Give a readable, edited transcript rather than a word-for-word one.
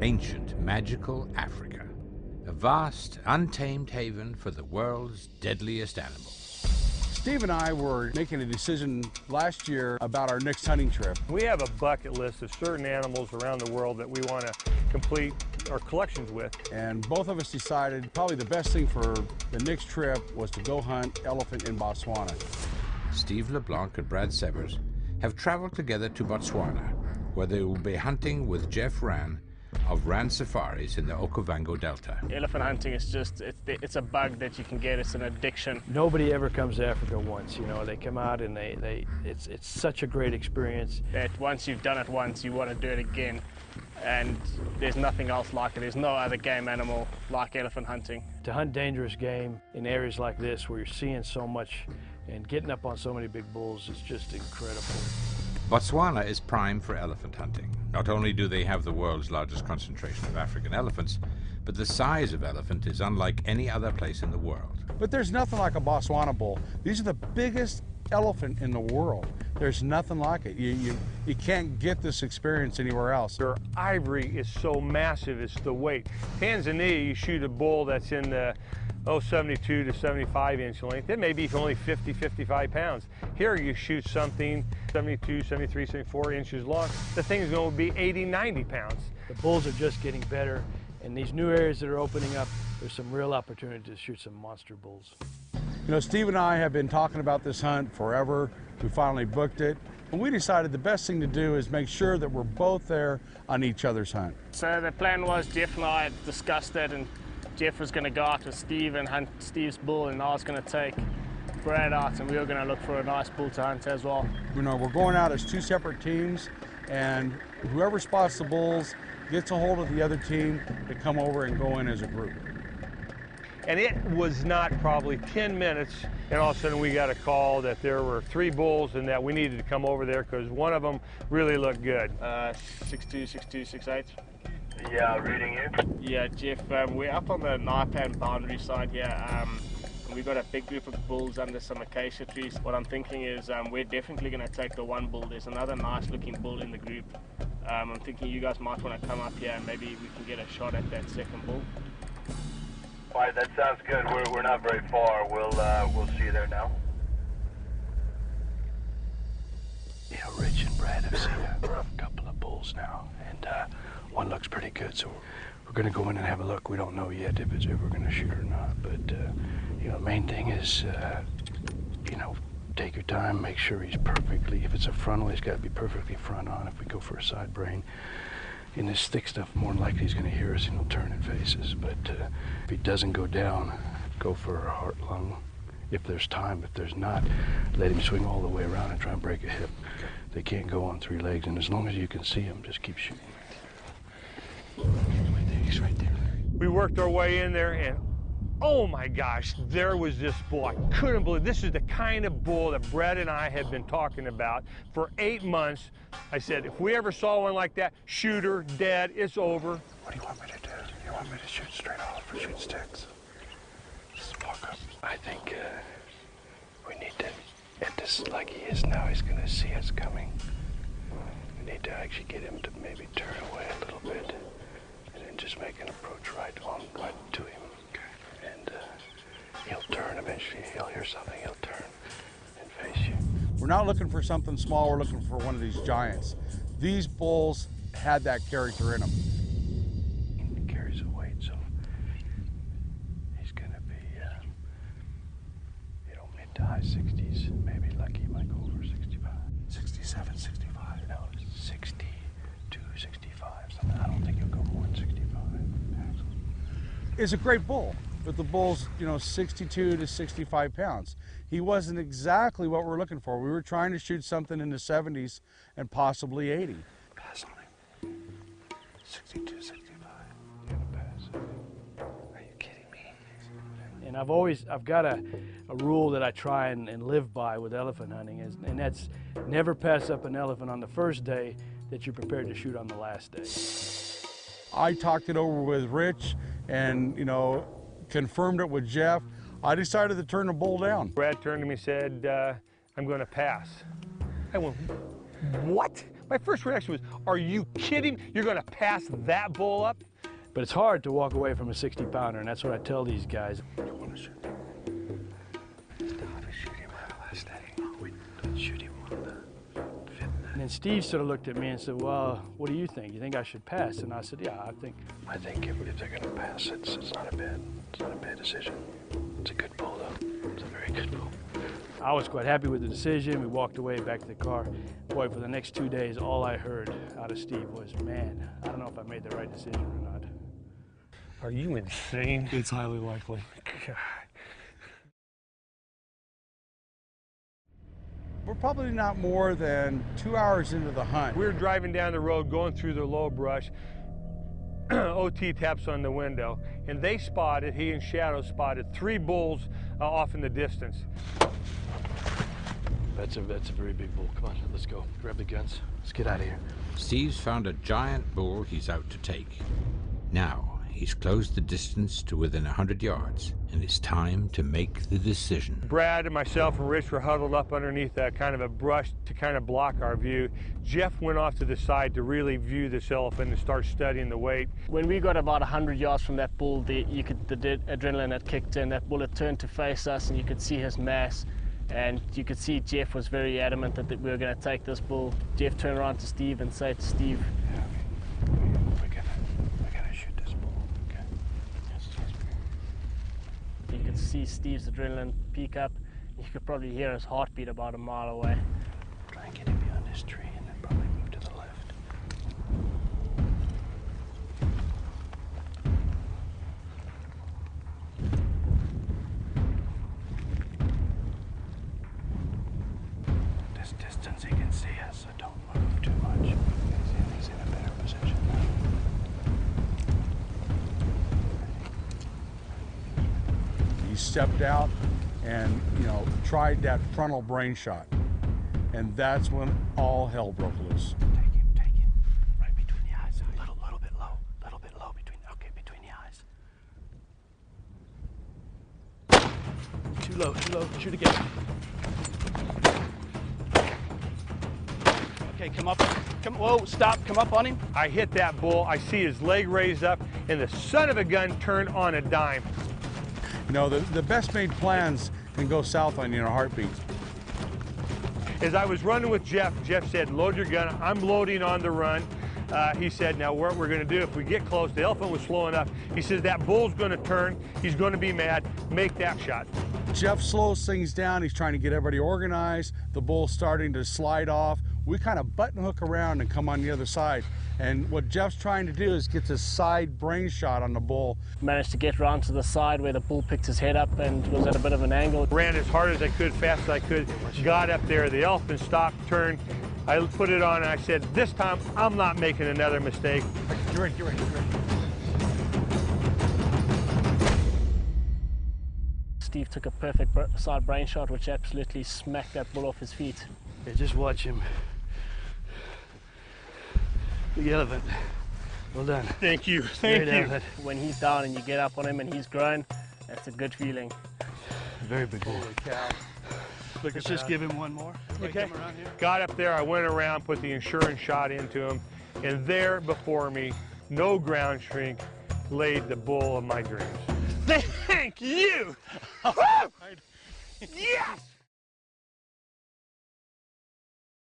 ancient, magical Africa, a vast, untamed haven for the world's deadliest animals. Steve and I were making a decision last year about our next hunting trip. We have a bucket list of certain animals around the world that we want to complete our collections with. And both of us decided probably the best thing for the next trip was to go hunt elephant in Botswana. Steve LeBlanc and Brad Severs have traveled together to Botswana, where they will be hunting with Jeff Rann of Rann Safaris in the Okavango Delta. Elephant hunting is just, it's a bug that you can get, it's an addiction. Nobody ever comes to Africa once, you know, they come out and it's such a great experience. That once you've done it once, you want to do it again. And there's nothing else like it. There's no other game animal like elephant hunting. To hunt dangerous game in areas like this where you're seeing so much and getting up on so many big bulls is just incredible. Botswana is prime for elephant hunting. Not only do they have the world's largest concentration of African elephants, but the size of elephant is unlike any other place in the world. But there's nothing like a Botswana bull. These are the biggest elephant in the world. There's nothing like it. You can't get this experience anywhere else. Their ivory is so massive, it's the weight. Tanzania, you shoot a bull that's in the 72 to 75 inch length. It may be only 50, 55 pounds. Here you shoot something 72, 73, 74 inches long. The thing is going to be 80, 90 pounds. The bulls are just getting better. In these new areas that are opening up, there's some real opportunity to shoot some monster bulls. You know, Steve and I have been talking about this hunt forever. We finally booked it. And we decided the best thing to do is make sure that we're both there on each other's hunt. So the plan was Jeff and I had discussed it, and Jeff was going to go out with Steve and hunt Steve's bull, and I was going to take Brad out, and we were going to look for a nice bull to hunt as well. You know, we're going out as two separate teams, and whoever spots the bulls gets a hold of the other team to come over and go in as a group. And it was not probably 10 minutes, and all of a sudden we got a call that there were 3 bulls and that we needed to come over there because one of them really looked good. 6'2", 6'2", 6'8". Yeah, reading you. Yeah, Jeff, we're up on the Naipan boundary side here. We've got a big group of bulls under some acacia trees. What I'm thinking is we're definitely going to take the one bull. There's another nice looking bull in the group. I'm thinking you guys might want to come up here and maybe we can get a shot at that second bull. All right, that sounds good. We're not very far. We'll see you there now. You know, Rich and Brad have seen a couple of bulls now, and one looks pretty good, so we're going to go in and have a look. We don't know yet if we're going to shoot or not, but you know, the main thing is, you know, take your time, make sure he's perfectly, if it's a frontal, he's got to be perfectly front on. If we go for a side brain, in this thick stuff, more than likely he's going to hear us and he'll turn and face us. But if he doesn't go down, go for a heart lung. If there's time, if there's not, let him swing all the way around and try and break a hip. They can't go on 3 legs, and as long as you can see him, just keep shooting. He's right there. We worked our way in there, and oh my gosh, there was this bull. I couldn't believe this is the kind of bull that Brad and I had been talking about for 8 months. I said, if we ever saw one like that, shoot her, dead, it's over. What do you want me to do? You want me to shoot straight off or shoot sticks? Just walk up. I think we need to hit this like he is now. He's going to see us coming. We need to actually get him to maybe turn away a little bit and then just make an approach right to him. Okay. And he'll turn eventually. He'll hear something. He'll turn and face you. We're not looking for something small. We're looking for one of these giants. These bulls had that character in them. He carries a weight, so he's going to be, you know, mid to high 60s. Maybe lucky he might go over 65. 67, 65. No, 62, 65. Something. I don't think he'll go more than 65. It's a great bull, but the bull's, you know, 62 to 65 pounds. He wasn't exactly what we're looking for. We were trying to shoot something in the 70s and possibly 80. Pass on him. 62, 65. You're gonna pass. Are you kidding me? And I've got a rule that I try and live by with elephant hunting, and that's never pass up an elephant on the first day that you're prepared to shoot on the last day. I talked it over with Rich and, you know, confirmed it with Jeff. I decided to turn the bull down. Brad turned to me and said, I'm going to pass. I went, what? My first reaction was, are you kidding? You're going to pass that bull up? But it's hard to walk away from a 60-pounder, and that's what I tell these guys. You want to shoot him? Stop shoot him on the last day. We don't shoot him on the 5th. And then Steve sort of looked at me and said, well, what do you think? You think I should pass? And I said, yeah, I think if they're going to pass, it's not a bad decision. It's a good bull, though. It's a very good bull. I was quite happy with the decision. We walked away back to the car. Boy, for the next 2 days, all I heard out of Steve was, man, I don't know if I made the right decision or not. Are you insane? It's highly likely. God. We're probably not more than 2 hours into the hunt. We were driving down the road, going through the low brush. OT taps on the window, and they spotted, he and Shadow spotted 3 bulls off in the distance. That's a very big bull. Come on, let's go. Grab the guns. Let's get out of here. Steve's found a giant bull he's out to take. Now, he's closed the distance to within 100 yards, and it's time to make the decision. Brad and myself and Rich were huddled up underneath kind of a brush to kind of block our view. Jeff went off to the side to really view this elephant and start studying the weight. When we got about 100 yards from that bull, the adrenaline had kicked in. That bull had turned to face us, and you could see his mass. And you could see Jeff was very adamant that we were going to take this bull. Jeff turned around to Steve and said to Steve, We're gonna shoot this bull. Okay. you could see Steve's adrenaline peak up. You could probably hear his heartbeat about a mile away. Try and get him behind this tree and then probably move to the left. This distance he can see us, so don't move too much. He's in a better position now. He stepped out and, tried that frontal brain shot. And that's when all hell broke loose. Take him. Right between the eyes. A little bit low. Between the eyes. Too low. Shoot again. Okay, come up. Whoa, stop. Come up on him. I hit that bull, I see his leg raised up, and the son of a gun turned on a dime. The best made plans can go south on you in a heartbeat. As I was running with Jeff, Jeff said, load your gun. I'm loading on the run. He said, now what we're going to do, if we get close, the elephant was slow enough. He says, that bull's going to turn. He's going to be mad. Make that shot. Jeff slows things down. He's trying to get everybody organized. The bull's starting to slide off. We kind of button hook around and come on the other side. And what Jeff's trying to do is get this side brain shot on the bull. Managed to get around to the side where the bull picked his head up and was at a bit of an angle. Ran as hard as I could, fast as I could, got up there. The elephant stopped, turned. I put it on and I said, this time I'm not making another mistake. Get ready. Steve took a perfect side brain shot, which absolutely smacked that bull off his feet. Yeah, just watch him. Big elephant. Well done. Thank you. Thank you. When he's down and you get up on him and he's grown, that's a good feeling. Very big bull. Holy cow. Let's just give him one more. Okay. Got up there, I went around, put the insurance shot into him, and there before me, no ground shrink, laid the bull of my dreams. Thank you! Yes!